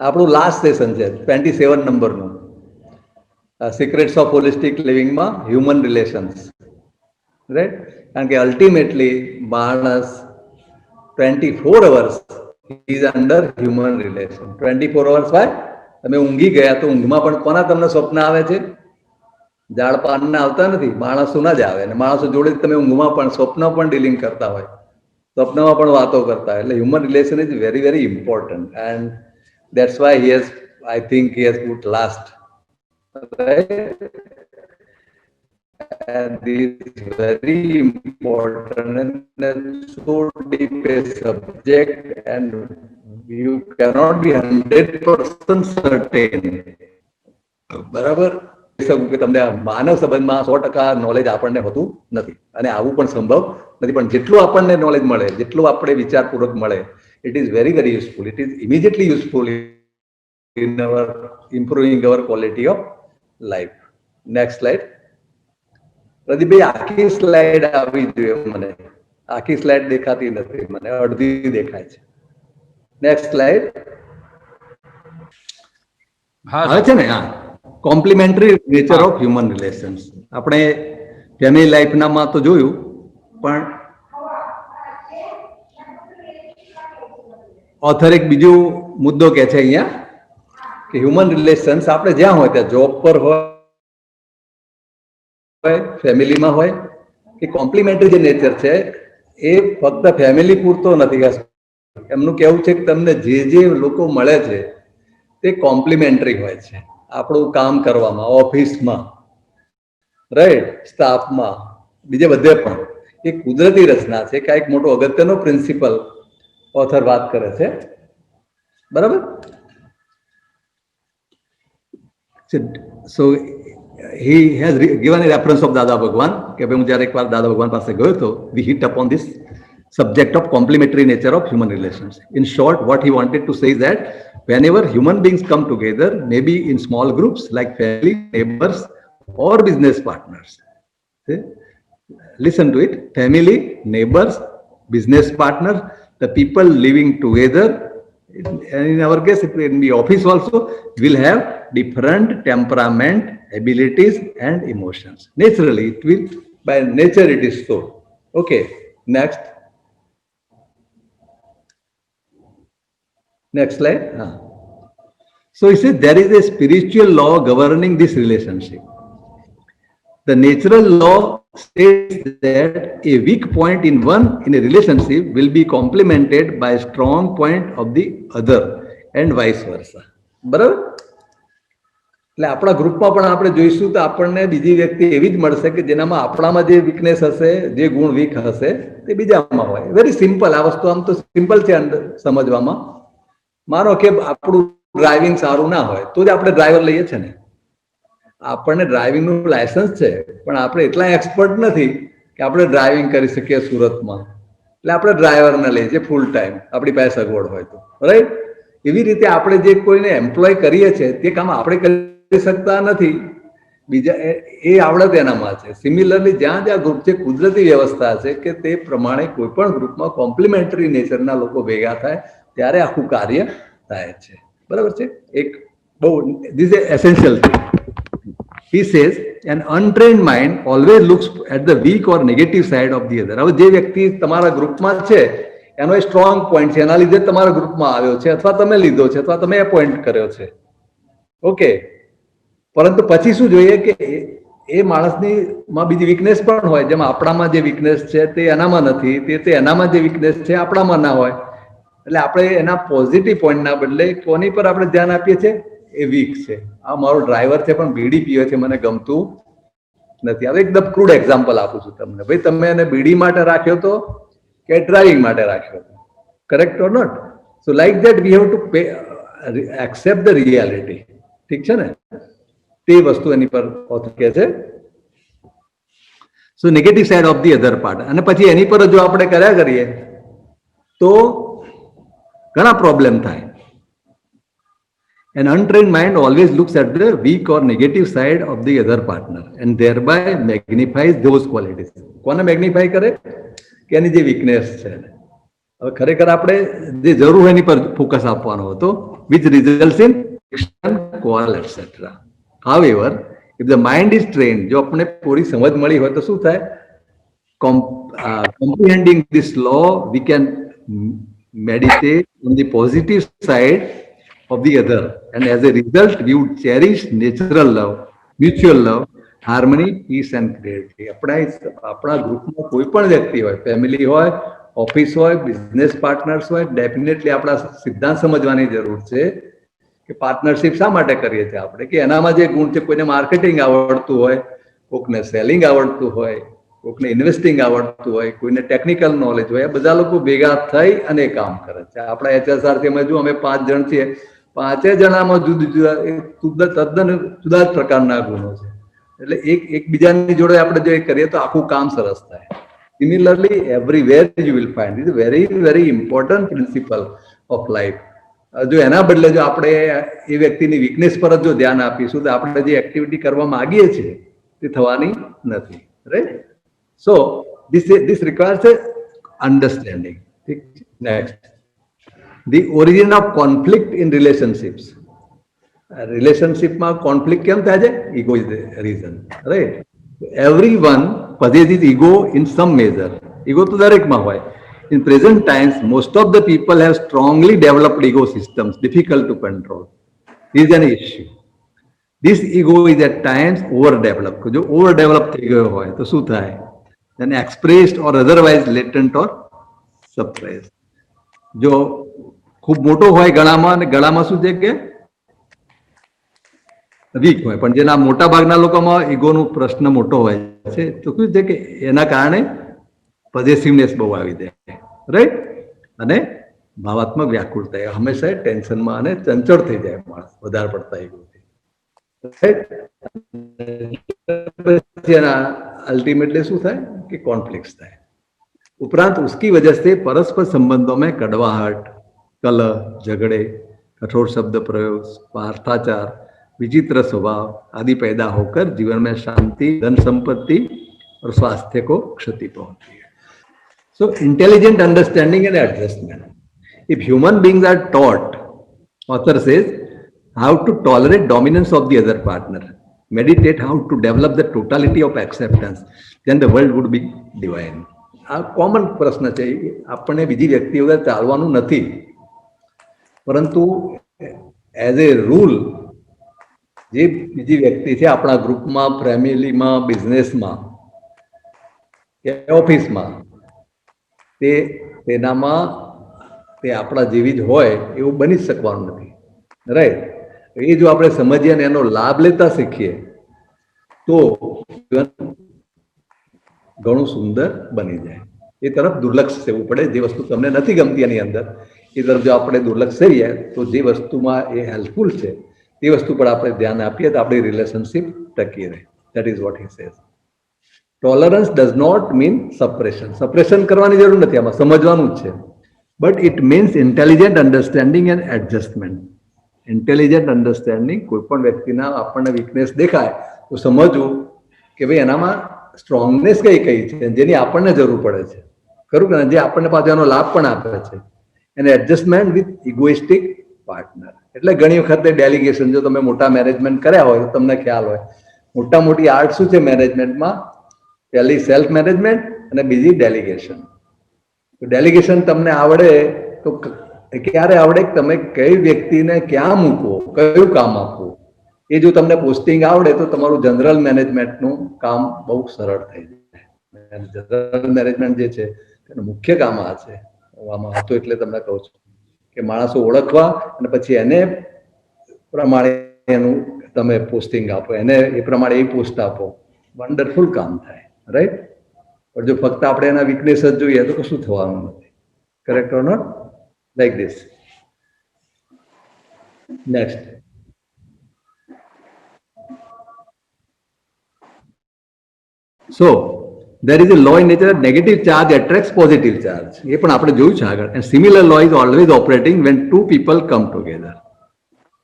આપણું last session છે 27 નંબરનું, સિક્રેટ્સ ઓફ હોલિસ્ટિક લિવિંગમાં હ્યુમન રિલેશન્સ, રાઈટ? કારણ કે અલ્ટિમેટલી માણસ 24 hours is under human relation. 24 hours ભાઈ તમે ઊંઘી ગયા તો ઊંઘમાં પણ કોના તમને સ્વપ્ન આવે છે? ઝાડ પાનના આવતા નથી, માણસોના જ આવે. અને માણસો જોડે તમે ઊંઘમાં પણ સ્વપ્ન પણ ડીલિંગ કરતા હોય, સ્વપ્નમાં પણ વાતો કરતા હોય. એટલે human relation is very very important and that's why I think he has put last, right? And this is very important and so deep a subject, and you cannot be 100% certain. બરાબર શકું કે તમને માનવ સંબંધમાં 100% knowledge આપણને હોતું નથી, અને આવું પણ સંભવ નથી. પણ જેટલું આપણને નોલેજ મળે, જેટલું આપણે વિચારપૂર્વક મળે, it is very very useful. It is immediately useful in our improving our quality of life. Next slide. પ્રદીપભાઈ, આખી સ્લાઇડ આવી જોઈએ મને. આખી સ્લાઇડ દેખાતી નથી મને, અડધી દેખાય છે. Next slide. હા છે ને? હા, complimentary nature of human relations. આપણે ફેમિલી લાઈફનામાં તો જોયું, પણ ઓથર એક બીજો મુદ્દો કે છે અહીંયા કે હ્યુમન રિલેશન્સ આપણે જ્યાં હોય ત્યાં, જોબ પર હોય, ફેમિલીમાં હોય, કે કોમ્પ્લિમેન્ટરી જે નેચર છે એ ફક્ત ફેમિલી પૂરતો નથી. એમનું કહેવું છે કે તમને જે લોકો મળે છે તે કોમ્પ્લિમેન્ટરી હોય છે. આપણું કામ કરવામાં, ઓફિસમાં, રાઈટ, સ્ટાફમાં, બીજે બધે પણ એ કુદરતી રચના છે કે એક મોટો અગત્યનો પ્રિન્સિપલ ઓથર વાત કરે છે. બરાબર? સો he has given a reference of Dada Bhagwan કે ભાઈ હું જ્યારે એકવાર દાદા ભગવાન પાસે ગયો હતો, we hit upon this subject of complementary nature of human relations. In short, what he wanted to say is that whenever human beings come together, maybe in small groups like family, neighbors or business partners. See? Listen to it. Family, neighbors, business partners, the people living together, and in our case, in the office also, will have different temperament, abilities and emotions. Naturally, it will, by nature it is so. Okay, next. Next slide. So he says there is a spiritual law governing this relationship. The natural law states that a weak point in a relationship will be complemented by a strong point of the other and vice versa. બરાબર? એટલે આપણા ગ્રુપમાં પણ આપણે જોઈશું તો આપણને બીજી વ્યક્તિ એવી જ મળશે કે જેનામાં આપણામાં જે વીકનેસ હશે, જે ગુણ વીક હશે, તે બીજામાં હોય. Very simple. આ વસ્તુ આમ તો સિમ્પલ છે સમજવામાં. માનો કે આપણું ડ્રાઇવિંગ સારું ના હોય તો જ આપણે ડ્રાઈવર લઈએ છીએ ને. આપણને ડ્રાઇવિંગનું લાયસન્સ છે, પણ આપણે એટલા એક્સપર્ટ નથી કે આપણે ડ્રાઇવિંગ કરી શકીએ સુરતમાં. એટલે આપણે ડ્રાઈવરને લઈએ છીએ ફૂલ ટાઈમ, આપણી પાસે સગવડ હોય તો, રાઈટ? એવી રીતે આપણે જે કોઈને એમ્પ્લોય કરીએ છીએ તે કામ આપણે કરી શકતા નથી, બીજા એ આવડત એનામાં છે. સિમિલરલી જ્યાં જ્યાં ગ્રુપ છે, કુદરતી વ્યવસ્થા છે કે તે પ્રમાણે કોઈ પણ ગ્રુપમાં કોમ્પ્લિમેન્ટરી નેચરના લોકો ભેગા થાય ત્યારે આખું કાર્ય થાય છે. બરાબર છે? એક બહુ this is essential thing. He says an untrained mind always looks at the weak or negative side of the other. હવે જે વ્યક્તિ તમારા ગ્રુપમાં છે એનો એ સ્ટ્રોંગ પોઈન્ટ છે, એના લીધે તમારા ગ્રુપમાં આવ્યો છે, અથવા તમે લીધો છે, અથવા તમે એપોઇન્ટ કર્યો છે. ઓકે, પરંતુ પછી શું જોઈએ કે એ માણસની માં બીજી વીકનેસ પણ હોય. જેમાં આપણામાં જે વીકનેસ છે તે એનામાં નથી, તે એનામાં જે વીકનેસ છે આપણામાં ના હોય. એટલે આપણે એના પોઝિટિવ પોઈન્ટના બદલે કોની પર આપણે ધ્યાન આપીએ છીએ? એ વીક છે. આ મારો ડ્રાઈવર છે પણ બીડી પીવે છે, મને ગમતું નથી. હવે એકદમ ક્રૂડ એક્ઝામ્પલ આપું છું તમને. ભાઈ તમે એને બીડી માટે રાખ્યો તો કે ડ્રાઇવિંગ માટે રાખ્યો હતો? Correct or not? So like that we have to accept the reality. ઠીક છે ને? તે વસ્તુ એની પર ઓથર કહે છે. So negative side of the other part. અને પછી એની પર જો આપણે કર્યા કરીએ તો ઘણા પ્રોબ્લેમ થાય. An untrained mind always looks at the weak or negative side of the other partner and thereby magnifies those qualities. કોને મેગ્નિફાય કરે? કે એની જે વીકનેસ છે. હવે ખરેખર આપણે જે જરૂર એની પર ફોકસ આપવાનો હતો, which results in friction, quarrel, etc. However, if the mind is trained, જો આપણે પૂરી સમજ મળી હોય તો શું થાય? Comprehending this law, we can meditate on the positive side of the other, and as a result, we would cherish natural love, mutual love, harmony, peace, and creativity. આપણા ગ્રુપમાં કોઈ પણ વ્યક્તિ હોય, ફેમિલી હોય, ઓફિસ હોય, બિઝનેસ પાર્ટનર્સ હોય, definitely આપણા સિદ્ધાંત સમજવાની જરૂર છે કે પાર્ટનરશિપ શા માટે કરીએ છીએ આપણે, કે એનામાં જે ગુણ છે, કોઈને માર્કેટિંગ આવડતું હોય, કોકને સેલિંગ આવડતું હોય, કોકને ઇન્વેસ્ટિંગ આવડતું હોય, કોઈને ટેકનિકલ નોલેજ હોય, બધા લોકો ભેગા થઈ અને કામ કરે છે. આપણા HSRથી અમે જો અમે 5 જણ છીએ, 5 જણામાં તદ્દન જુદા જ પ્રકારના ગુણો છે. એટલે એકબીજાની જોડે આપણે જો કરીએ તો આખું કામ સરસ થાય. Similarly everywhere you will find it very very important principal of life. જો એના બદલે જો આપણે એ વ્યક્તિની વીકનેસ પર જ જો ધ્યાન આપીશું તો આપણે જે એક્ટિવિટી કરવા માંગીએ છીએ તે થવાની નથી. Right? So this requires a understanding. Next, the origin of conflict in relationships. Relationship માં conflict કેમ થાય છે? Ego is the reason, right? Everyone possesses ego in some measure. Ego તો દરેકમાં હોય. In present times, most of the people have strongly developed ego systems, difficult to control. This is an issue. This ego is at times overdeveloped. જો overdeveloped થઈ ગયો હોય તો શું થાય? Then expressed or otherwise latent or suppressed. જો ખૂબ મોટો હોય ગળામાં, અને ગળામાં શું છે કે વીક હોય, પણ જેના મોટા ભાગના લોકોમાં ઈગોનો પ્રશ્ન મોટો હોય છે, તો શું છે કે એના કારણે પોઝેસિવનેસ બહુ આવી જાય, રાઈટ? અને ભાવાત્મક વ્યાકુળતા, હંમેશા ટેન્શનમાં અને ચંચળ થઈ જાય માણસ વધારે પડતા ઈગોથી, રાઈટ? अल्टीमेटली શું થાય કે કોન્ફ્લિક્ટ થાય. ઉપરાંત उसकी वजह से परस्पर संबंधों में कड़वाहट, कलह, झगड़े, कठोर शब्द प्रयोग, स्वार्थाचार, विचित्र स्वभाव आदि पैदा होकर जीवन में शांति, धन संपत्ति और स्वास्थ्य को क्षति पहुंचती है. So intelligent understanding and adjustment. If human beings are taught, author says, how to tolerate dominance of the other partner, meditate how to develop the totality of acceptance, then the world would be divine. આ common પ્રશ્ન છે. આપણને બીજી વ્યક્તિ વગર ચાલવાનું નથી, પરંતુ એઝ એ રૂલ જે બીજી વ્યક્તિ છે આપણા ગ્રુપમાં, ફેમિલીમાં, બિઝનેસમાં કે ઓફિસમાં, તેનામાં તે આપણા જેવી જ હોય એવું બની જ શકવાનું નથી, રાઈટ? એ જો આપણે સમજીએ અને એનો લાભ લેતા શીખીએ તો ઘણું સુંદર બની જાય. એ તરફ દુર્લક્ષ થવું પડે. જે વસ્તુ તમને નથી ગમતી એની અંદર, એ તરફ જો આપણે દુર્લક્ષ થઈએ તો જે વસ્તુમાં એ હેલ્પફુલ છે તે વસ્તુ પર આપણે ધ્યાન આપીએ તો આપણી રિલેશનશિપ ટકી રહે. That is what he says. Tolerance does not mean suppression. Suppression કરવાની જરૂર નથી, આમાં સમજવાનું જ છે. But it means intelligent understanding and adjustment. Intelligent understanding, કોઈ પણ વ્યક્તિના આપણને વીકનેસ દેખાય તો સમજવું કે ભાઈ એનામાં સ્ટ્રોંગનેસ કઈ કઈ છે જેની આપણને જરૂર પડે છે, ખરું કે જે આપણને પાછો એનો લાભ પણ આપે છે. અને એડજસ્ટમેન્ટ વિથ ઇગોઇસ્ટિક પાર્ટનર. એટલે ઘણી વખતે ડેલિગેશન, જો તમે મોટા મેનેજમેન્ટ કર્યા હોય તો તમને ખ્યાલ હોય મોટા મોટી આર્ટ શું છે મેનેજમેન્ટમાં? પહેલી સેલ્ફ મેનેજમેન્ટ અને બીજી ડેલિગેશન. ડેલિગેશન તમને આવડે તો ક્યારે આવડે કે તમે કઈ વ્યક્તિને ક્યાં મૂકવો, કયું કામ આપવું. એ જો તમને પોસ્ટિંગ આવડે તો તમારું જનરલ મેનેજમેન્ટનું કામ બહુ સરળ થઈ જાય. જનરલ મેનેજમેન્ટ જે છે તેનું મુખ્ય કામ આ છે. આમાં હતો એટલે તમને કહું છું કે માણસો ઓળખવા અને પછી એને પ્રમાણે એનું તમે પોસ્ટિંગ આપો, એને એ પ્રમાણે એ પોસ્ટ આપો. વન્ડરફુલ કામ થાય, રાઈટ? પણ જો ફક્ત આપણે એના વીકનેસ જ જોઈએ તો કશું થવાનું નથી. Correct or not? Like this. Next. So, there is a law in nature that negative charge attracts positive charge. ये पण आपने जोયું છે આગળ. And similar law is always operating when two people come together.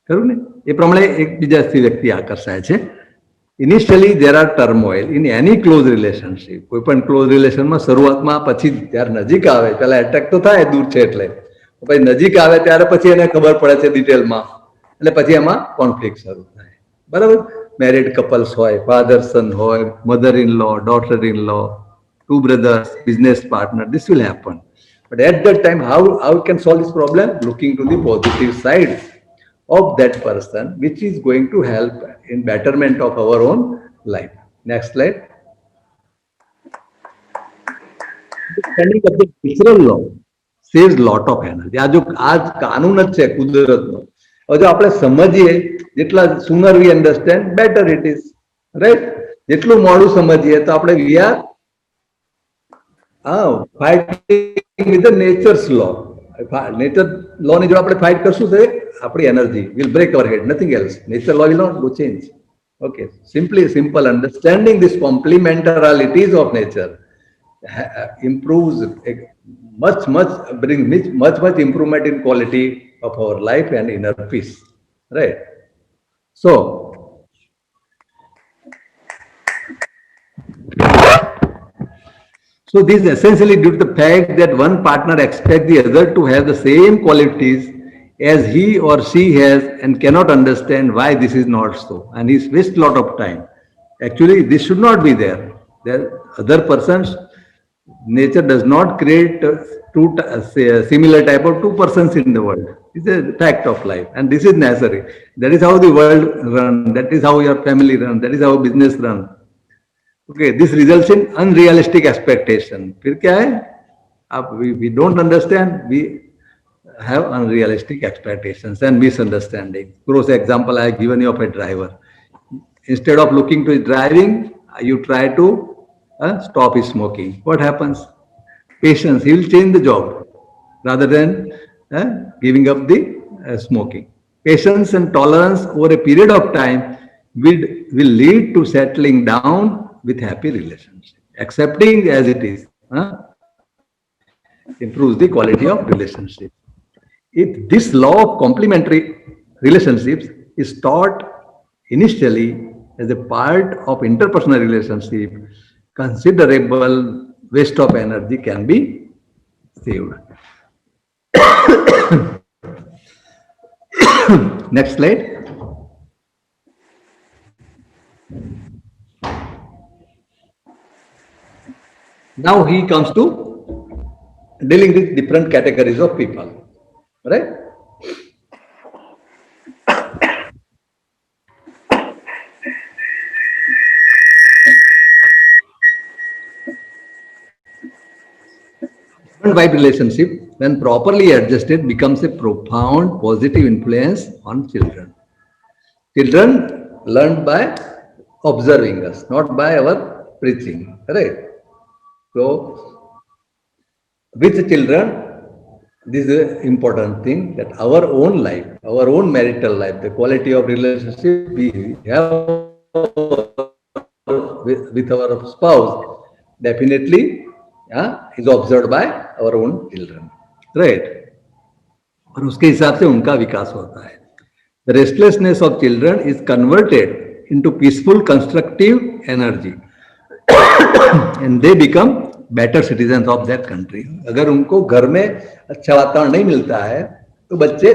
ખરું ને? એ પ્રમાણે એકબીજાથી વ્યક્તિ આકર્ષાય છે. Initially there are turmoil in any close relationship. કોઈ પણ ક્લોઝ રિલેશનમાં શરૂઆતમાં, પછી જ્યારે નજીક આવે પહેલા એટ્રેક્ટ તો થાય દૂર છે એટલે, પછી નજીક આવે ત્યારે પછી એને ખબર પડે છે ડિટેલમાં, એટલે પછી એમાં કોન્ફ્લિક્ટ શરૂ થાય. બરાબર? મેરિડ કપલ્સ હોય, ફાધર સન હોય, mother in law, daughter in law, two brothers, business partner, this will happen. But at that time, how we can solve this problem? Looking to the positive side of that person, which is going to help in betterment of our own life. Next slide. Understanding of the natural law saves lot of energy. આ કાનૂન જ છે કુદરતનો. હવે જો આપણે સમજીએ, જેટલા sooner we understand, better it is, right? જેટલું મોડું સમજીએ તો આપણે we are fighting with the nature's law. Nature law ની જો આપણે fight કરશું તો આપણી energy will break our head, nothing else. Nature law will not do change. Okay, simple understanding this complementarities of nature improves brings much improvement in quality of our life and inner peace, right? So this is essentially due to the fact that one partner expects the other to have the same qualities as he or she has and cannot understand why this is not so, and he wastes a lot of time. Actually, this should not be there. There other persons, nature does not create similar type of two persons in the world. It's a fact of life, and this is necessary. That is how the world runs. That is how your family runs. That is how business runs. Okay, this results in unrealistic expectation. फिर क्या है? We don't understand. We have unrealistic expectations and misunderstanding. Gross example I have given you of a driver. Instead of looking to his driving, you try to stop his smoking. What happens? Patience. He will change the job rather than giving up the smoking. Patience and tolerance over a period of time will lead to settling down with happy relationship. Accepting as it is improves the quality of relationship. If this law of complementary relationships is taught initially as a part of interpersonal relationship, considerable waste of energy can be saved. Next slide. Now he comes to dealing with different categories of people, right? Husband-wife relationship, when properly adjusted, becomes a profound positive influence on children. Children learn by observing us, not by our preaching, right? So, with children, this is an important thing, that our own life, our own marital life, the quality of relationship we have with our spouse, definitely is observed by our own children, right? और उसके हिसाब से उनका विकास होता है. The restlessness of children is converted into peaceful, constructive energy, and they become better citizens of that country. अगर उनको घर में अच्छा वातावरण नहीं मिलता है तो बच्चे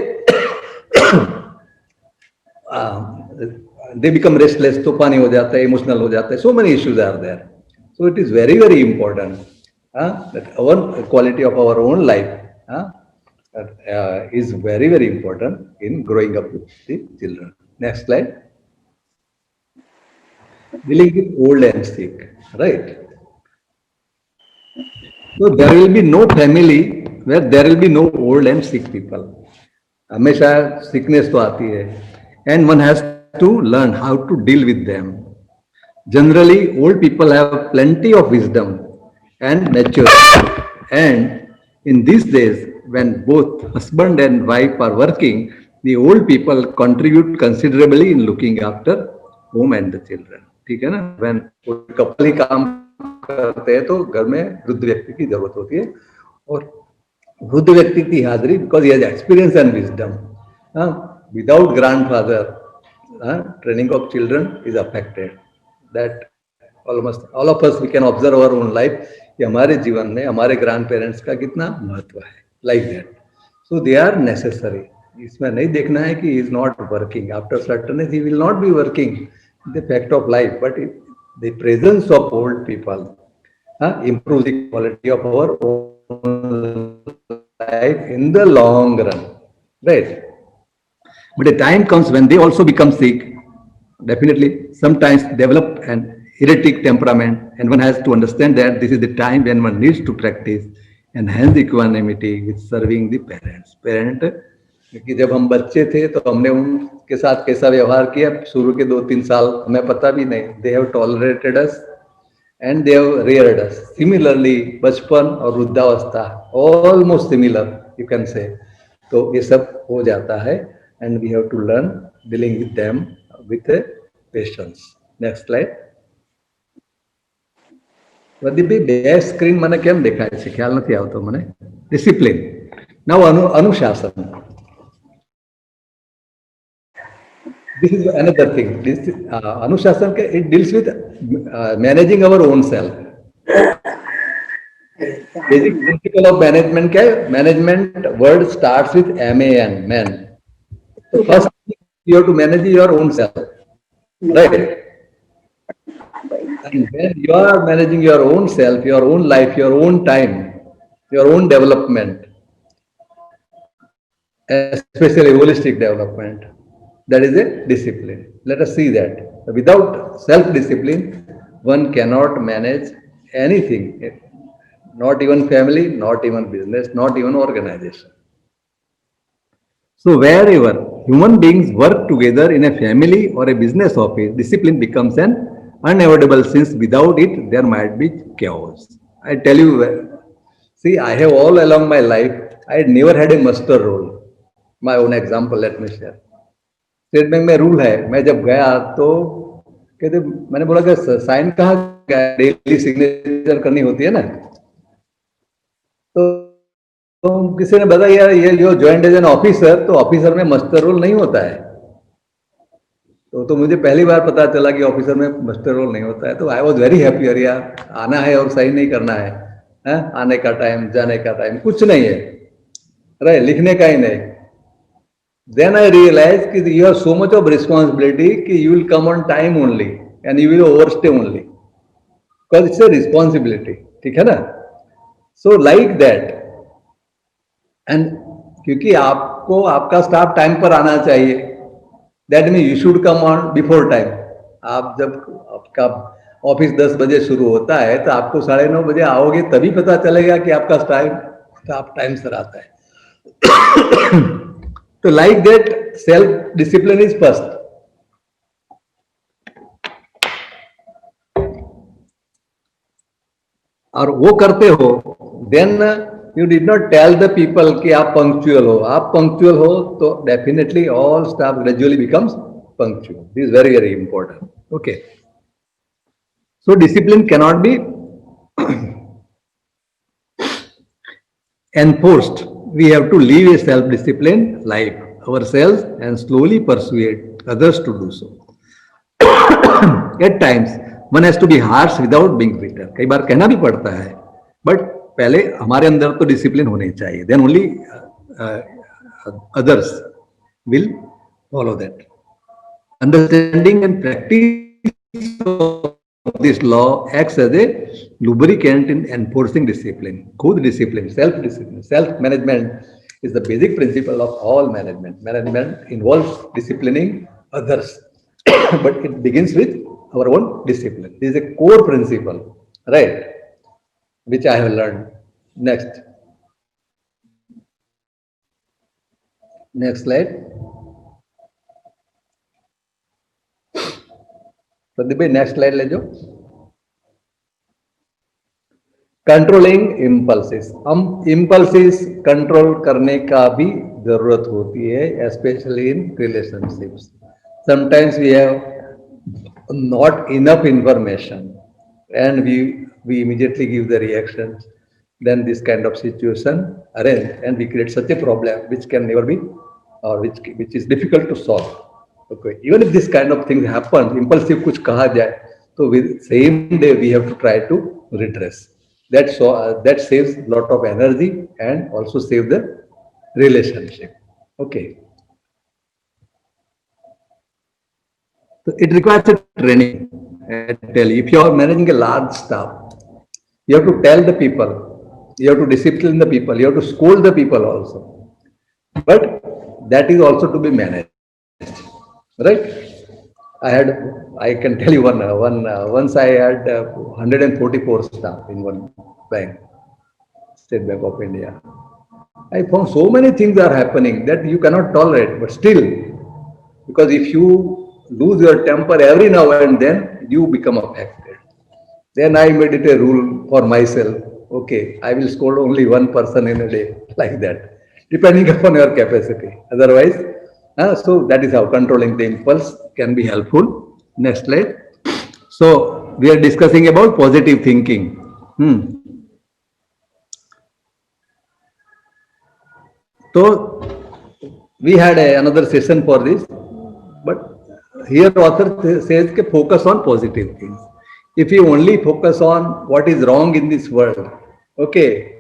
they become restless, तूफानी हो जाता है, emotional हो जाता है. So many issues are there. So it is very, very important that our quality of our own life is very, very important in growing up with the children. Next slide. Dealing with old and sick, right? So there will be no family where there will be no old and sick people. हमेशा sickness तो आती है, and one has to learn how to deal with them. Generally, old people have plenty of wisdom and maturity, and in these days, when both husband and wife are working, the old people contribute considerably in looking after home and the children. ठीक है ना? When couple ही काम करते हैं तो घर में वृद्ध व्यक्ति की जरूरत होती है, और वृद्ध व्यक्ति की हाजिरी, because he has experience and wisdom. Without grandfather, training of children is affected. That almost all of us we can observe our own life कि हमारे जीवन में हमारे ग्रैंड पेरेंट्स का कितना महत्व है, like that. So they are necessary. इसमें नहीं देखना है कि he is not working. After certain age, he will not be working. The fact of life, but the presence of old people improves the quality of our own life in the long run, right? But a time comes when they also become sick. Definitely, sometimes develop an erratic temperament, and one has to understand that this is the time when one needs to practice enhance equanimity with serving the parents. Parent, क्योंकि जब हम बच्चे थे तो हमने उनके साथ कैसा व्यवहार किया, शुरू के 2-3 साल हमें पता भी नहीं. They have tolerated us and they have reared us. Similarly, बचपन और वृद्धावस्था almost similar, you can say. तो ये सब हो जाता है, and we have to learn dealing with them with patience. Next slide. Pradeep ભાઈ, બે સ્ક્રીન મને કેમ દેખાય છે, ખ્યાલ નથી આવતો મને. ડિસિપ્લિન. નાઉ અનુશાસન. This is another thing. This Anushasan, it deals with managing our own self. Basic principle of management क्या है? Management word starts with MAN, man. So first you have to manage your own self, right? And when you are managing your own self, your own life, your own time, your own development, especially holistic development, that is a discipline. Let us see that. Without self-discipline, one cannot manage anything, not even family, not even business, not even organization. So wherever human beings work together in a family or a business office, discipline becomes an unavoidable, since without it, there might be chaos. I tell you, see, I have all along my life, I never had a master role. My own example, let me share. State bank में rule है, मैं जब गया तो कहते, मैंने बोला कि साइन कहाँ गया, डेली सिग्नेचर करनी होती है ना. तो किसी ने बताया यार ये जो ज्वाइंट एज एन ऑफिसर, तो ऑफिसर में मास्टर रोल नहीं होता है. तो मुझे पहली बार पता चला कि ऑफिसर में मास्टर रोल नहीं होता है. तो आई वॉज वेरी हैप्पी. अरे यार, आना है और साइन नहीं करना है, आने का टाइम, जाने का टाइम कुछ नहीं है, अरे लिखने का ही नहीं. Then I realized that you have so much of responsibility that you will come on time only and you will overstay only, because it's a responsibility. ठीक है ना? So like that, and क्योंकि आपको आपका स्टाफ टाइम पर आना चाहिए, that means you should come on before time. आप जब आपका ऑफिस 10 बजे शुरू होता है तो आपको 9:30 बजे आओगे, तभी पता चलेगा कि आपका स्टाफ टाइम से आता है. So like that, self-discipline is first. और वो करते हो, then you did not tell the people कि आप punctual हो. आप punctual हो तो definitely all staff gradually becomes punctual. This is very, very important. Okay. So discipline cannot be enforced. We have to live a self-disciplined life ourselves and slowly persuade others to do so. At times, one has to be harsh without being bitter. कई बार कहना भी पड़ता है, but पहले हमारे अंदर तो discipline होनी चाहिए. Then only others will follow that. Understanding and practice of this law acts as a lubricant in enforcing discipline. खुद discipline, self-discipline, self-management is the basic principle of all management. Management involves disciplining others, but it begins with our own discipline. This is a core principle, right? Which I have learned. Next slide. Pradeep भाई next slide ले जाओ. Controlling impulses. हम impulses control करने का भी जरूरत होती है, specially in relationships. Sometimes we have not enough information and we immediately give the reactions. Then this kind of situation arise and we create such a problem which can never be, or which is difficult to solve. Okay, even if this kind of things happen, impulsive कुछ कहा जाए, तो with same day we have to try to redress. That saves lot of energy and also save the relationship. Okay. So it requires a training. I tell you, if you are managing a large staff, you have to tell the people, you have to discipline the people, you have to scold the people also. But that is also to be managed, right? I can tell you once I had 144 staff in one bank, State Bank of India. I found so many things are happening that you cannot tolerate, but still, because if you lose your temper every now and then, you become affected. Then I made it a rule for myself. Okay, I will scold only one person in a day, like that, depending upon your capacity. Otherwise, so that is how controlling the impulse can be helpful. Next slide. So we are discussing about positive thinking. So we had another session for this, but here author says que focus on positive things. If you only focus on what is wrong in this world, okay,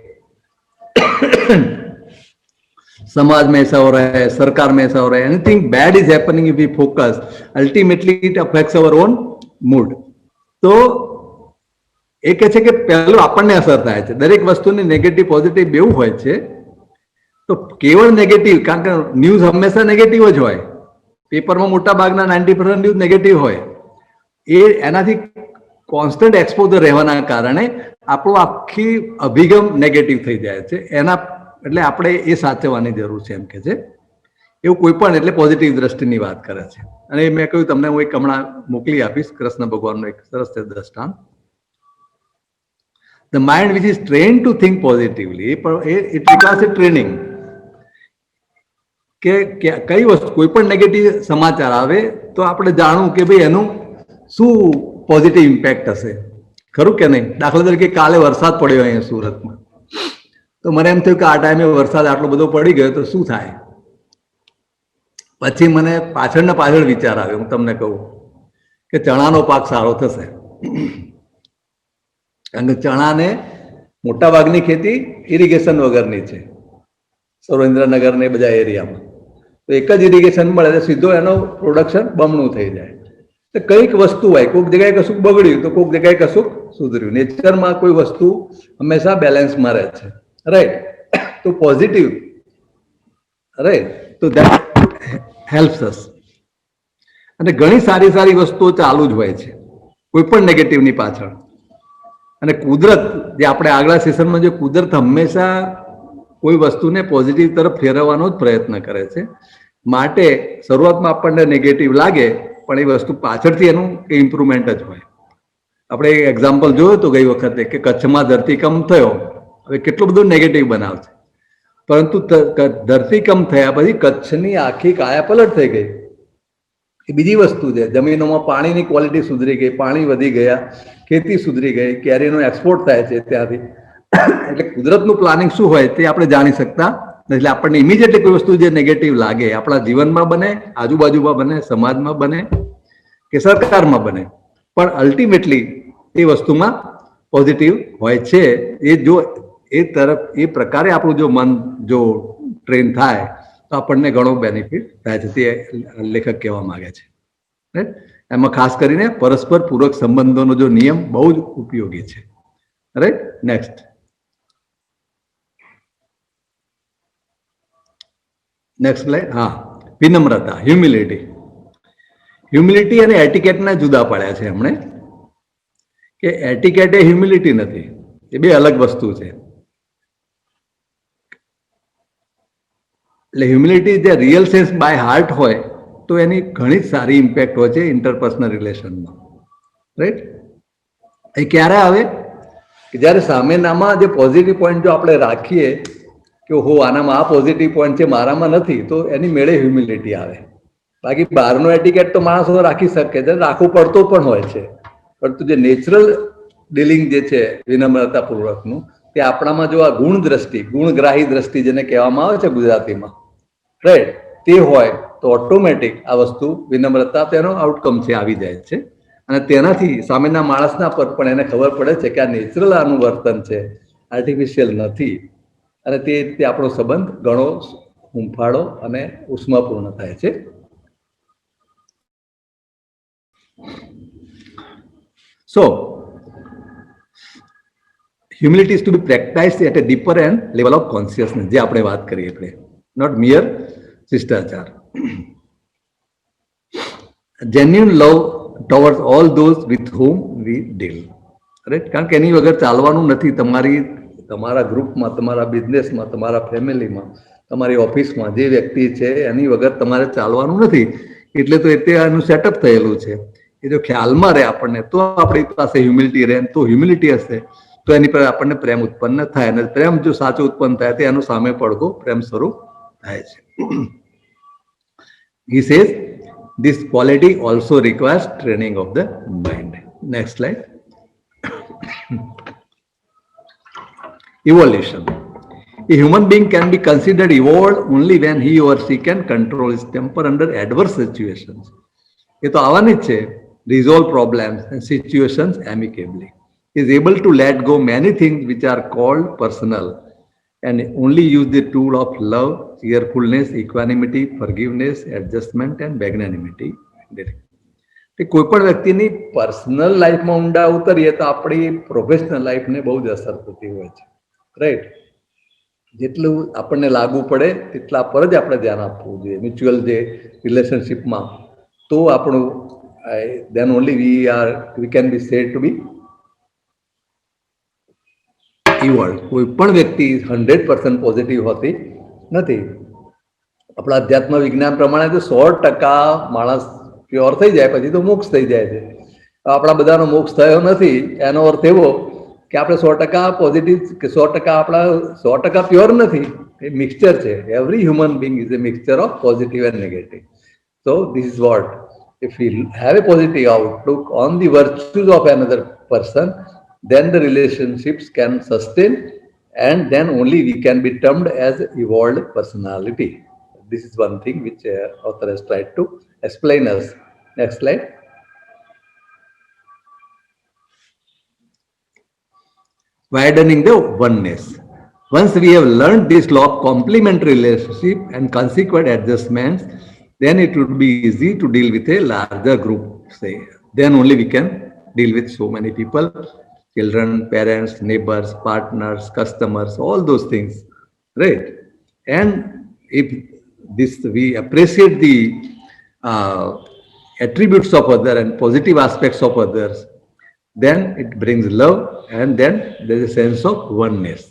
समाज में ऐसा हो रहा है, सरकार में ऐसा हो रहा है, anything bad is happening, if we focus, ultimately it affects our own mood. તો એ કહે છે કે પહેલું આપણને અસર થાય છે. દરેક વસ્તુની નેગેટિવ પોઝિટિવ બેવું હોય છે. તો કેવળ નેગેટિવ, કારણ કે ન્યૂઝ હંમેશા નેગેટિવ જ હોય, પેપરમાં મોટા ભાગના 90% ન્યૂઝ નેગેટિવ હોય. એ એનાથી કોન્સ્ટન્ટ એક્સપોઝર રહેવાના કારણે આપણો આખી અભિગમ નેગેટિવ થઈ જાય છે. એના એટલે આપણે એ સાચવવાની જરૂર છે, એમ કે છે. એવું કોઈ પણ એટલે પોઝિટિવ દ્રષ્ટિની વાત કરે છે. અને મેં કહ્યું તમને હું એક હમણાં મોકલી આપીશ કૃષ્ણ ભગવાનનું એક સરસ છે દ્રષ્ટાંત. The mind which is trained to think positively, it requires a training. કે કઈ વસ્તુ કોઈ પણ નેગેટિવ સમાચાર આવે તો આપણે જાણવું કે ભાઈ એનું શું પોઝિટિવ ઇમ્પેક્ટ હશે, ખરું કે નહીં. દાખલા તરીકે કાલે વરસાદ પડ્યો અહીંયા સુરતમાં, તો મને એમ થયું કે આ ટાઈમે વરસાદ આટલો બધો પડી ગયો તો શું થાય. પછી મને પાછળના પાછળ વિચાર આવ્યો. હું તમને કહું કે ચણાનો પાક સારો થશે, કારણ કે ચણાને મોટા ભાગની ખેતી ઇરિગેશન વગરની છે, સુરેન્દ્રનગર ને બધા એરિયામાં. તો એક જ ઇરિગેશન મળે તો સીધો એનો પ્રોડક્શન બમણું થઈ જાય. તો કઈક વસ્તુ હોય, કોઈક જગ્યાએ કશુંક બગડ્યું તો કોઈક જગ્યાએ કશુંક સુધર્યું. નેચરમાં કોઈ વસ્તુ હંમેશા બેલેન્સમાં રહે છે, રાઈટ. તો પોઝિટિવ, રાઈટ, તો દેટ હેલ્પ્સ અસ. અને ઘણી સારી સારી વસ્તુઓ ચાલુ જ હોય છે કોઈ પણ નેગેટિવની પાછળ. અને કુદરત, જે આપણે આગલા સેશનમાં જે કુદરત હંમેશા કોઈ વસ્તુને પોઝિટિવ તરફ ફેરવવાનો જ પ્રયત્ન કરે છે. માટે શરૂઆતમાં આપણને નેગેટિવ લાગે, પણ એ વસ્તુ પાછળથી એનું ઇમ્પ્રુવમેન્ટ જ હોય. આપણે એક્ઝામ્પલ જોયું હતું ગઈ વખતે કે કચ્છમાં ધરતીકંપ થયો. હવે કેટલું બધું નેગેટિવ બનાવશે, પરંતુ ધરતીકંપ થયા પછી કચ્છની આખી કાયા પલટ થઈ ગઈ. એ બીજી વસ્તુ છે. જમીનોમાં પાણીની ક્વોલિટી સુધરી ગઈ, પાણી વધી ગયા, ખેતી સુધરી ગઈ, કેરીનો એક્સપોર્ટ થાય છે ત્યાંથી. એટલે કુદરતનું પ્લાનિંગ શું હોય તે આપણે જાણી શકતા. એટલે આપણને ઇમિડિયેટલી કોઈ વસ્તુ જે નેગેટિવ લાગે, આપણા જીવનમાં બને, આજુબાજુમાં બને, સમાજમાં બને કે સરકારમાં બને, પણ અલ્ટિમેટલી એ વસ્તુમાં પોઝિટિવ હોય છે. એ જો એ તરફ એ પ્રકારે આપણું જો મન જો ટ્રેન થાય તો આપણને ઘણો બેનિફિટ થાય છે. તે લેખક કહેવા માંગે છે. એમાં ખાસ કરીને પરસ્પર પૂરક સંબંધોનો જો નિયમ બહુ જ ઉપયોગી છે, રાઈટ. નેક્સ્ટ. Next slide. હા, વિનમ્રતા, હ્યુમિલિટી. હ્યુમિલિટી અને એટિકેટને જુદા પાડ્યા છે એમણે, કે એટિકેટ એ હ્યુમિલિટી નથી, એ બે અલગ વસ્તુ છે. એટલે હ્યુમિલિટી જે રિયલ સેન્સ બાય હાર્ટ હોય તો એની ઘણી સારી ઇમ્પેક્ટ હોય છે ઇન્ટરપર્સનલ રિલેશનમાં, રાઈટ. એ ક્યારે આવે કે જ્યારે સામેનામાં જે પોઝિટિવ પોઈન્ટ જો આપણે રાખીએ કે હો આનામાં આ પોઝિટિવ પોઈન્ટ છે, મારામાં નથી, તો એની મેળે હ્યુમિલિટી આવે. બાકી બહારનો એટિકેટ તો માણસો રાખી શકે છે, રાખવું પડતો પણ હોય છે, પરંતુ જે નેચરલ ડીલિંગ જે છે વિનમ્રતાપૂર્વકનું, તે આપણામાં જો આ ગુણ દ્રષ્ટિ, ગુણગ્રાહી દ્રષ્ટિ જેને કહેવામાં આવે છે ગુજરાતીમાં, રાઈટ, તે હોય તો ઓટોમેટિક આ વસ્તુ વિનમ્રતા તેનો આઉટકમ છે આવી જાય છે. અને તેનાથી સામેના માણસના પર પણ એને ખબર પડે છે કે આ નેચરલ આનું વર્તન છે, આર્ટિફિશિયલ નથી. અને તે રીતે આપણો સંબંધ ઘણો હૂંફાળો અને ઉષ્માપૂર્ણ થાય છે. So, humility is to be practiced at a deeper and level of consciousness. જે આપણે વાત કરીએ એટલે not mere શિષ્ટાચાર. Genuine love towards all those with whom we deal. Right, કારણ કે એની વગર ચાલવાનું નથી. તમારા ગ્રુપમાં, તમારા બિઝનેસમાં, તમારા ફેમિલીમાં, તમારી ઓફિસમાં જે વ્યક્તિ છે એની વગર તમારે ચાલવાનું નથી. એટલે તો એ આનું સેટઅપ થયેલું છે. એ જો ખ્યાલમાં રહે આપણને તો આપણી પાસે હ્યુમિલિટી રહે. તો હ્યુમિલિટી હશે તો એની પર આપણને પ્રેમ ઉત્પન્ન થાય, અને પ્રેમ જો સાચો ઉત્પન્ન થાય તો એનો સામે પડઘો પ્રેમ સ્વરૂપ થાય છે. He says this quality also requires training of the mind. Next slide. Evolution. A human being can be considered evolved only when he or she can control his temper under adverse situations. એ તો આવવાની જ છે. Resolve problems and situations amicably. Is able to let go many things which are called personal and only use the tool of love, cheerfulness, equanimity, forgiveness, adjustment and magnanimity. કોઈ પણ વ્યક્તિની personal લાઈફમાં ઊંડા ઉતરીએ તો આપણી પ્રોફેશનલ લાઈફને બહુ જ અસર થતી હોય છે. રાઈટ, જેટલું આપણને લાગુ પડે તેટલા પર જ આપણે ધ્યાન આપવું જોઈએ. મ્યુચ્યુઅલ જે રિલેશનશીપમાં તો આપણું then only we can be said to be evolved. કોઈ પણ વ્યક્તિ 100% પોઝિટિવ હોતી નથી. આપણા અધ્યાત્મ વિજ્ઞાન પ્રમાણે તો 100% માણસ પ્યોર થઈ જાય પછી તો મોક્ષ થઈ જાય છે. આપણા બધાનો મોક્ષ થયો નથી એનો અર્થ એવો કે આપણે 100% પોઝિટિવ કે 100% આપણા 100% પ્યોર નથી. એ મિક્સચર છે. Every human being is A mixture of positive and negative. So this is what if we have a positive outlook on the virtues of another person, then the relationships can sustain, and then only we can be termed as evolved personality. This is one thing which author has tried to explain us. Next slide. Widening the oneness. Once we have learned this law of complementary relationship and consequent adjustments, then it would be easy to deal with a larger group, say. Then only we can deal with so many people, children, parents, neighbors, partners, customers, all those things, right? And if this we appreciate the attributes of others and positive aspects of others, then it brings love, and then there is a sense of oneness.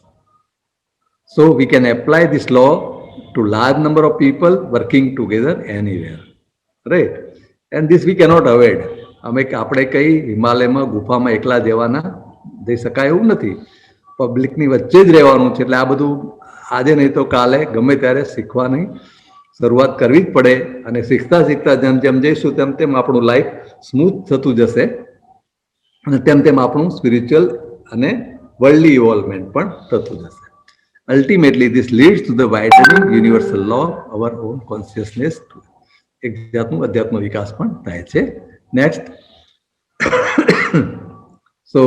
So we can apply this law to large number of people working together anywhere, right? And this we cannot avoid. આપણે કઈ હિમાલયમાં ગુફામાં એકલા જઈ શકાય એવું નથી. પબ્લિકની વચ્ચે જ રહેવાનું છે. એટલે આ બધું આજે નહીં તો કાલે ગમે ત્યારે શીખવાની શરૂઆત કરવી જ પડે. અને શીખતા શીખતા જેમ જેમ જઈશું તેમ તેમ આપણું લાઈફ સ્મૂથ થતું જશે, અને તેમ તેમ આપણું સ્પિરિચ્યુઅલ અને વર્લ્ડલી ઇવોલ્વમેન્ટ પણ થતું જશે. Ultimately, this leads to the widening universal law of our own consciousness. એક જાતનું અધ્યાત્મ વિકાસ પણ થાય છે. Next. So,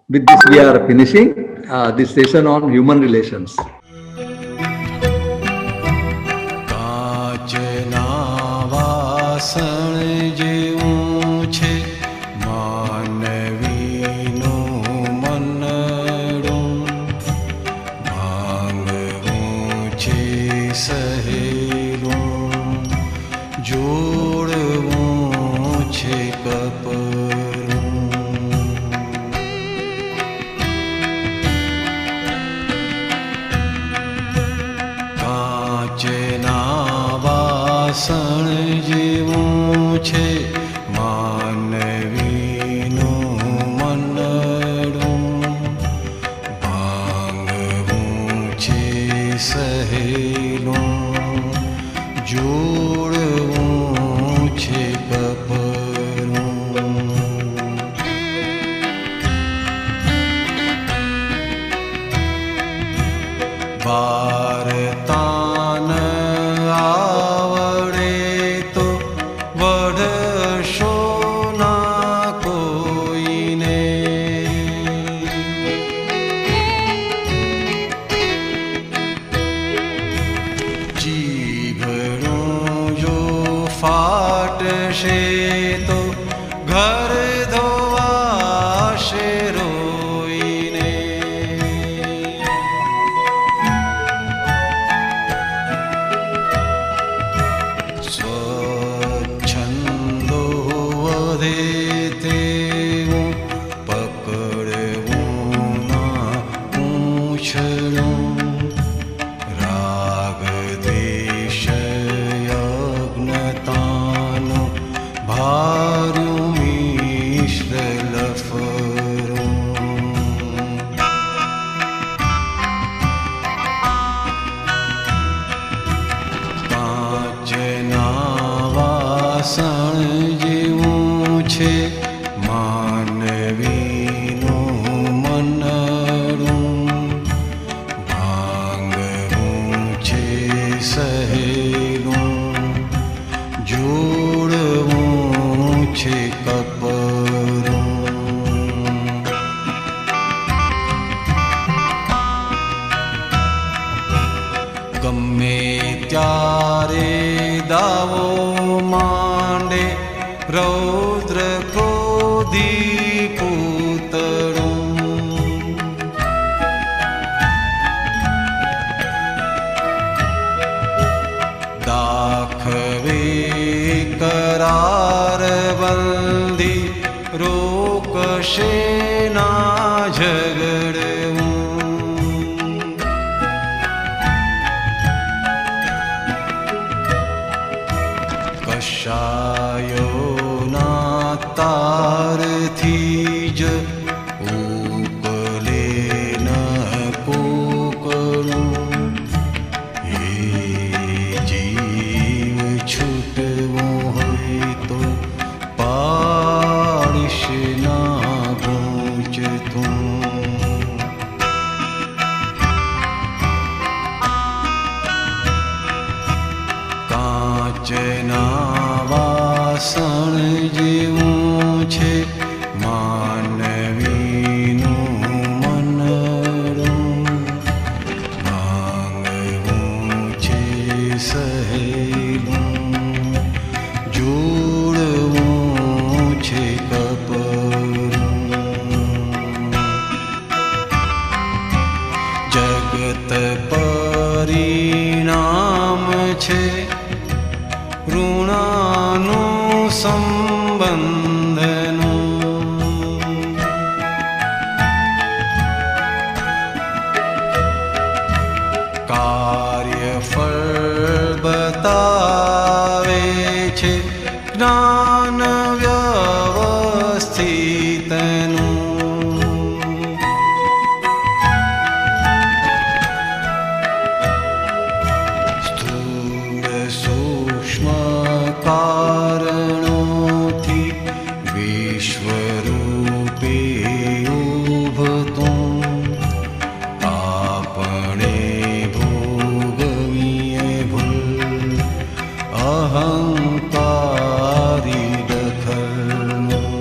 with this we are finishing this session on human relations. કાચના વાસણ જેવું છે માનવીનું મનડું, સહેલું જોડવું છે કપરું. કાચના વાસણ જેવું છે મળશે તો ઘર ધોવાશે રોઈને. સ્વચ્છંદો વધે તેવું પકડવું ના પૂછડું. રાગ દ્વેષ યજ્ઞતાનો ભાર્યું મિશ્ર લફરું. કાચના વાસણ જેવું છે માનવીનું મનડું. ભાંગવું છે સહેલું, જોડવું છે કપરું. ગમે ત્યારે દાવો માંડે રૌદ્ર ક્રોધી પૂતળું. દાખવે કરાર બંધી રોકશે ના ઝઘડવું. કશાયોના તારથી જ ઉકલે ન કોકળું. એ જીવ છૂટવો હોય તો પાડીશ ના ગૂંચતું. કાચના વાસણ જેવું છે માનવીનું મનડું. ભાંગવું છે સહેલું, જોડવું છે કપરું. જગત પરિણામ છે ઋણાનું સંબંધનું. કાર્યફળ બતાવે છે જ્ઞાન વ્યવસ્થિતનું. સ્થૂળ સૂક્ષ્મ કારણોથી વિશ્વરૂપે ઉભતું. આપણે ભોગવીએ ભૂલ અહંકારી દખલનું.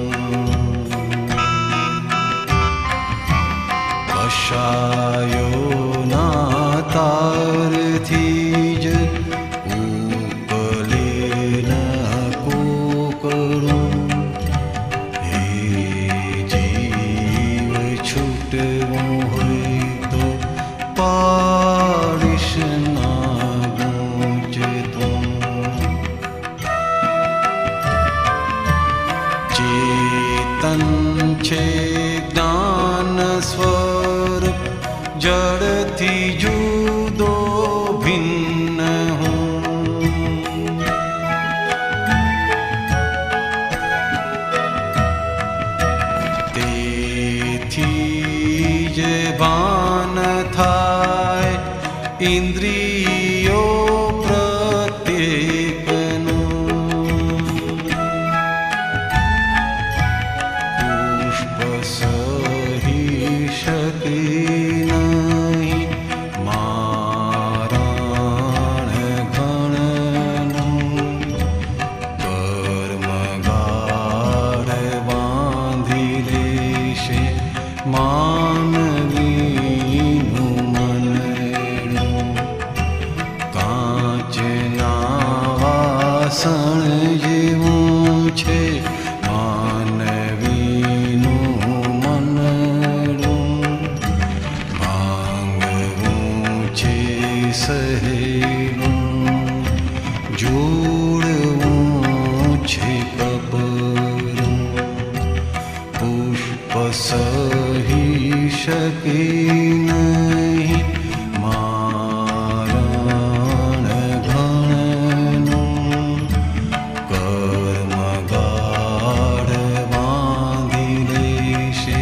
કશાયોના તારથી જ ઉકલે ન કોકળું. હે જીવ છૂટવું હોય તો પાડીશ ના ગૂંચતું. ચેતન છે જ્ઞાન સ્વરૂપ જડથી જુદો ભિન્ન હું. તેથી જ ભાન થાય ઇન્દ્રિયો પ્રત્યેકનું. પુષ્પ સહી શકે નહીં મારણ ઘણનું. કર્મ ગાઢ બાંધી લેશે માનવીનું મનડું. છે માનવીનું મનડું માંગવું છે સહેલું જોડવું છે કબરું પુષ્પ સહી શકે નહીં મારણ ઘણનું કર્મ ગાઢ બાંધી લેશે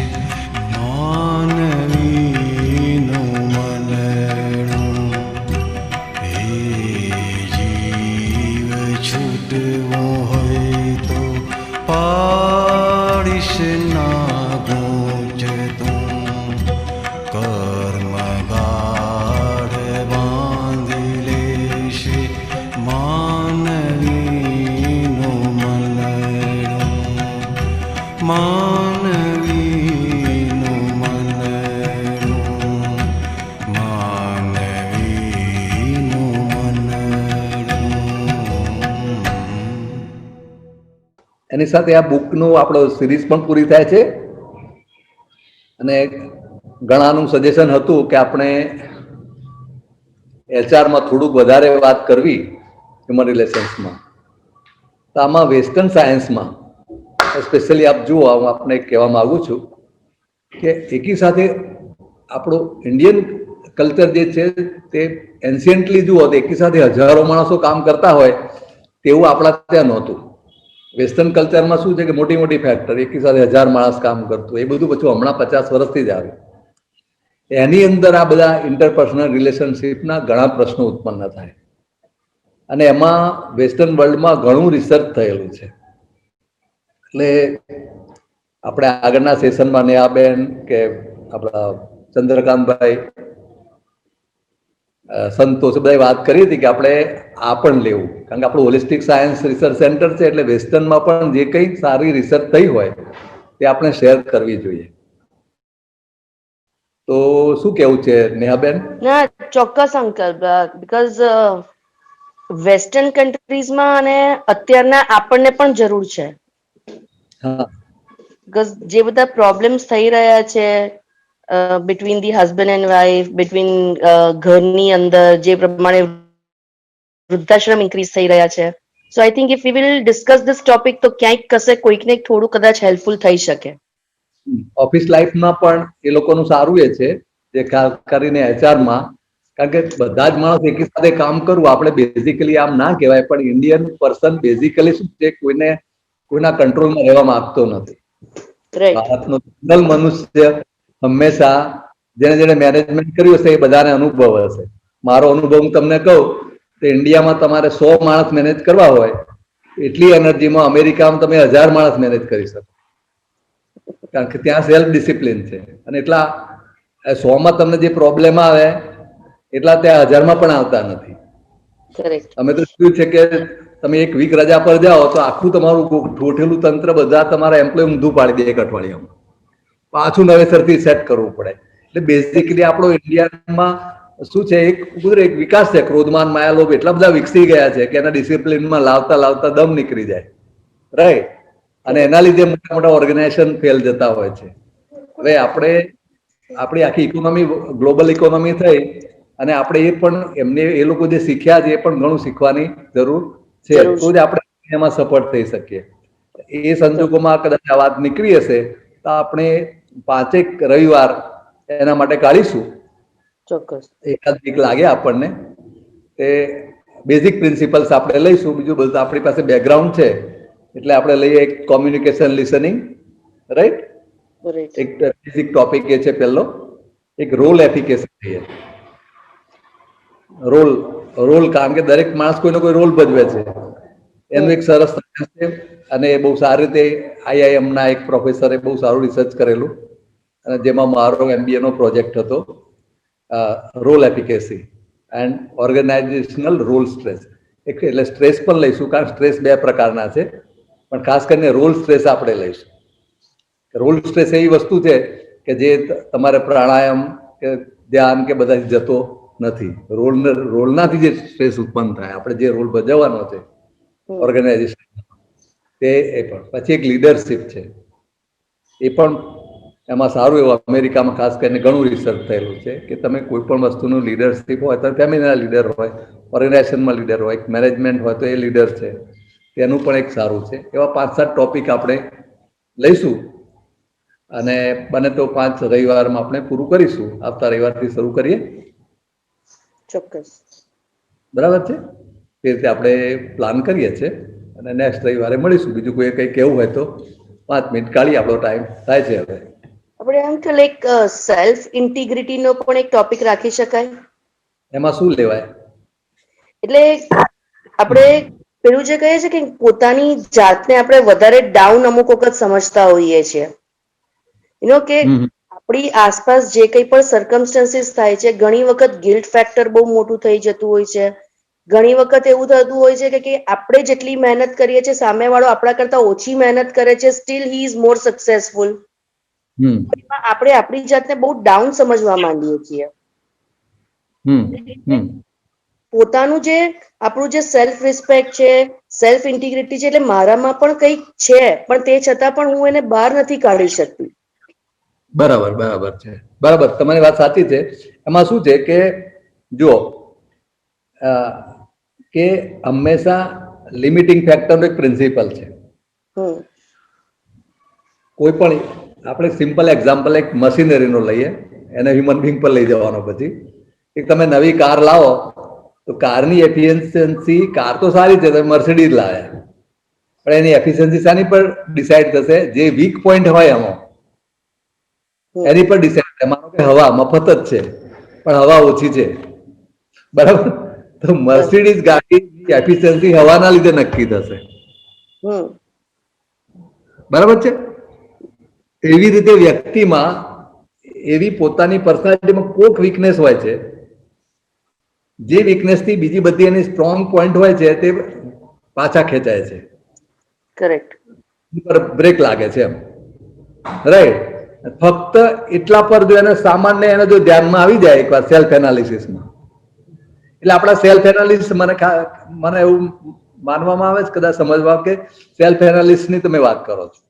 માનવીનું મનડું એ જીવ છૂટવો હોય તો પાડીશ ના ગૂંચતું કર્મ ગાઢ બાંધી લેશે માનવીનું મનડું માનવીનું મનડું માનવીનું મનડું. એની સાથે આ બુકનું આપણો સિરીઝ પણ પૂરી થાય છે અને ઘણાનું સજેશન હતું કે આપણે એચઆરમાં થોડુંક વધારે વાત કરવી હ્યુમન રિલેશન્સમાં. તો આમાં વેસ્ટર્ન સાયન્સમાં સ્પેશિયલી આપ જુઓ, હું આપને કહેવા માંગુ છું કે એકી સાથે આપણું ઇન્ડિયન કલ્ચર જે છે તે એન્શિયન્ટલી જુઓ તો એકી સાથે હજારો માણસો કામ કરતા હોય તેવું આપણા ત્યાં નહોતું. વેસ્ટર્ન કલ્ચરમાં શું છે કે મોટી મોટી ફેક્ટરી એકી સાથે 1000 માણસ કામ કરતું, એ બધું પછી હમણાં 50 વર્ષથી જ આવ્યું. એની અંદર આ બધા ઇન્ટરપર્સનલ રિલેશનશીપના ઘણા પ્રશ્નો ઉત્પન્ન થાય અને એમાં વેસ્ટર્ન વર્લ્ડમાં ઘણું રિસર્ચ થયેલું છે. એટલે આપણે આગળના સેશનમાં નેહાબેન કે આપણા ચંદ્રકાંતભાઈ સંતોષ બધાએ વાત કરી હતી કે આપણે આ પણ લેવું, કારણ કે આપણું હોલિસ્ટિક સાયન્સ રિસર્ચ સેન્ટર છે એટલે વેસ્ટર્નમાં પણ જે કંઈ સારી રિસર્ચ થઈ હોય તે આપણે શેર કરવી જોઈએ. તો શું કેવું છે નેહાબેન? ના, ચોક્કસ અંકલ, બીકોઝ વેસ્ટર્ન કન્ટ્રીઝમાં અને અત્યારના આપણને પણ જરૂર છે. હા, બીકોઝ જે બધા પ્રોબ્લેમ્સ થઈ રહ્યા છે between the husband and wife, between ઘરની અંદર જે પ્રમાણે વૃદ્ધાશ્રમ ઇન્ક્રીઝ થઈ રહ્યા છે, so I think if we will discuss this topic તો ક્યાંક કશે કોઈકને થોડું કદાચ હેલ્પફુલ થઈ શકે. ઓફિસ લાઈફમાં પણ એ લોકોનું સારું એ છે જે ખાસ કરીને એચઆરમાં, કારણ કે બધા જ માણસ એકી સાથે કામ કરવું આપણે બેઝિકલી આમ ના કહેવાય, પણ ઇન્ડિયન પર્સન બેઝિકલી શું છે કોઈના કંટ્રોલમાં રહેવા માંગતો નથી. ભારતનો જનરલ મનુષ્ય હંમેશા જેને જેને મેનેજમેન્ટ કર્યું હશે એ બધાને અનુભવ હશે. મારો અનુભવ હું તમને કહું તો ઇન્ડિયામાં તમારે 100 માણસ મેનેજ કરવા હોય એટલી એનર્જીમાં અમેરિકામાં તમે 1000 માણસ મેનેજ કરી શકો, કારણ કે ત્યાં સેલ્ફ ડિસિપ્લિન છે. અને એટલા 100માં તમને જે પ્રોબ્લેમ આવે એટલા ત્યાં 1000માં પણ આવતા નથી. અમે તો જોયું છે કે તમે એક વીક રજા પર જાઓ તો આખું તમારું ગોઠેલું તંત્ર બધા તમારા એમ્પ્લોય ઊંધું પાડી દે એક અઠવાડિયામાં, પાછું નવેસરથી સેટ કરવું પડે. એટલે બેઝિકલી આપણો ઇન્ડિયામાં શું છે એક વિકાસ છે. ક્રોધમાન માયાલોભ એટલા બધા વિકસી ગયા છે કે એના ડિસિપ્લિનમાં લાવતા લાવતા દમ નીકળી જાય, રાઈટ? અને એના લીધે મોટા મોટા ઓર્ગેનાઇઝેશન ફેલ જતા હોય છે. હવે આપણી આખી ઇકોનોમી ગ્લોબલ ઇકોનોમી થઈ અને આપણે એ પણ એમને એ લોકો જે શીખ્યા છે એ પણ ઘણું શીખવાની જરૂર છે, તો જ આપણે એમાં સફળ થઈ શકીએ. એ સંજોગોમાં કદાચ આ વાત નીકળી હશે તો આપણે 5 રવિવાર એના માટે કાઢીશું. ચોક્કસ એકાદ વીક લાગે આપણને. તે બેઝિક પ્રિન્સિપલ્સ આપણે લઈશું, બીજું બધું આપણી પાસે બેકગ્રાઉન્ડ છે એટલે આપણે લઈએ એક કોમ્યુનિકેશન લિસનિંગ, રાઈટ? એક બેઝિક ટોપિક એ છે પહેલો. એક રોલ એફિકેસી લઈએ. રોલ કારણ કે દરેક માણસ કોઈનો કોઈ રોલ ભજવે છે, એનું એક સરસ છે અને બહુ સારી રીતે IIM ના એક પ્રોફેસરે બહુ સારું રિસર્ચ કરેલું અને જેમાં મારો MBA નો પ્રોજેક્ટ હતો role efficacy and organizational role stress. એટલે સ્ટ્રેસ પણ લઈશું, કારણ સ્ટ્રેસ 2 પ્રકારના છે, પણ ખાસ કરીને રોલ સ્ટ્રેસ આપણે લઈશું. રોલ સ્ટ્રેસ એવી વસ્તુ છે કે જે તમારે પ્રાણાયામ કે ધ્યાન કે બધાથી જતો નથી. રોલનાથી જે સ્ટ્રેસ ઉત્પન્ન થાય, આપણે જે રોલ ભજવવાનો છે ઓર્ગેનાઇઝેશન, તે એ પણ પછી એક લીડરશિપ છે, એ પણ એમાં સારું એવું અમેરિકામાં ખાસ કરીને ઘણું રિસર્ચ થયેલું છે કે તમે કોઈ પણ વસ્તુનું લીડરશિપ હોય તો ફેમિલીના લીડર હોય, ઓર્ગેનાઇઝેશનમાં લીડર હોય, મેનેજમેન્ટ હોય તો એ લીડર છે, તેનું પણ એક સારું છે. એવા 5-7 ટોપિક આપણે લઈશું અને બને તો 5 રવિવારમાં આપણે પૂરું કરીશું. આવતા રવિવારથી શરૂ કરીએ. ચોક્કસ. બરાબર છે, તે રીતે આપણે પ્લાન કરીએ છીએ અને નેક્સ્ટ રવિવારે મળીશું. બીજું કોઈ કંઈ કહેવું હોય તો 5 મિનિટ કાઢી, આપણો ટાઈમ થાય છે હવે. આપણે એમ કે લાઈક સેલ્ફ ઇન્ટિગ્રિટી નો પણ એક ટોપિક રાખી શકાય. એમાં શું લેવાય? એટલે આપણે પેલું જે કહીએ છીએ કે પોતાની જાતને આપણે વધારે ડાઉન અમુક વખત સમજતા હોઈએ છીએ, કે આપણી આસપાસ જે કંઈ પણ સર્કમસ્ટન્સીસ થાય છે, ઘણી વખત ગિલ્ટ ફેક્ટર બહુ મોટું થઈ જતું હોય છે. ઘણી વખત એવું થતું હોય છે કે આપણે જેટલી મહેનત કરીએ છીએ, સામેવાળો આપણા કરતા ઓછી મહેનત કરે છે, steel he is more successful. આપણે આપણી જાતને બહુ ડાઉન સમજવા માંડીએ છીએ. પોતાનું જે આપણું જે સેલ્ફ રિસ્પેક્ટ છે, સેલ્ફ ઇન્ટિગ્રિટી છે, એટલે મારામાં પણ કંઈક છે, પણ તે છતાં પણ હું એને બહાર નથી કાઢી શકતી. બરાબર બરાબર છે, બરાબર, તમારી વાત સાચી છે. એમાં શું છે કે જુઓ કે હંમેશા લિમિટિંગ ફેક્ટરનો એક પ્રિન્સિપલ છે. કોઈ પણ આપણે સિમ્પલ એક્ઝામ્પલ એક મશીનરીનો લઈએ, એને હ્યુમન બિંગ પર લઈ જવાનો. પછી એક તમે નવી કાર લાવો તો કારની એફિશિયન્સી, કાર તો સારી છે, તમે મર્સિડીઝ લાવ્યા, પણ એની એફિશિયન્સી શાની પર ડિસાઇડ થશે? જે વીક પોઈન્ટ હોય એમાં એની પર ડિસાઇડ. માનો કે હવા મફત જ છે પણ હવા ઓછી છે, બરાબર, તો મર્સિડીઝ ગાડીની એફિશિયન્સી હવાના લીધે નક્કી થશે. બરાબર છે. એવી રીતે વ્યક્તિમાં એવી પોતાની પર્સનાલિટીમાં કોક વીકનેસ હોય છે, જે વીકનેસથી બીજી બધી એની સ્ટ્રોંગ પોઈન્ટ હોય છે તે પાછા ખેંચાય છે. કરેક્ટ. બ્રેક લાગે છે એમ, રાઈટ. ફક્ત એટલા પર જો એને સામાન્ય એને જો ધ્યાનમાં આવી જાય એકવાર સેલ્ફ એનાલિસિસમાં, એટલે આપણા સેલ્ફ એનાલિસિસ મને એવું માનવામાં આવે છે, કદાચ સમજવા કે સેલ્ફ એનાલિસિસની તમે વાત કરો છો.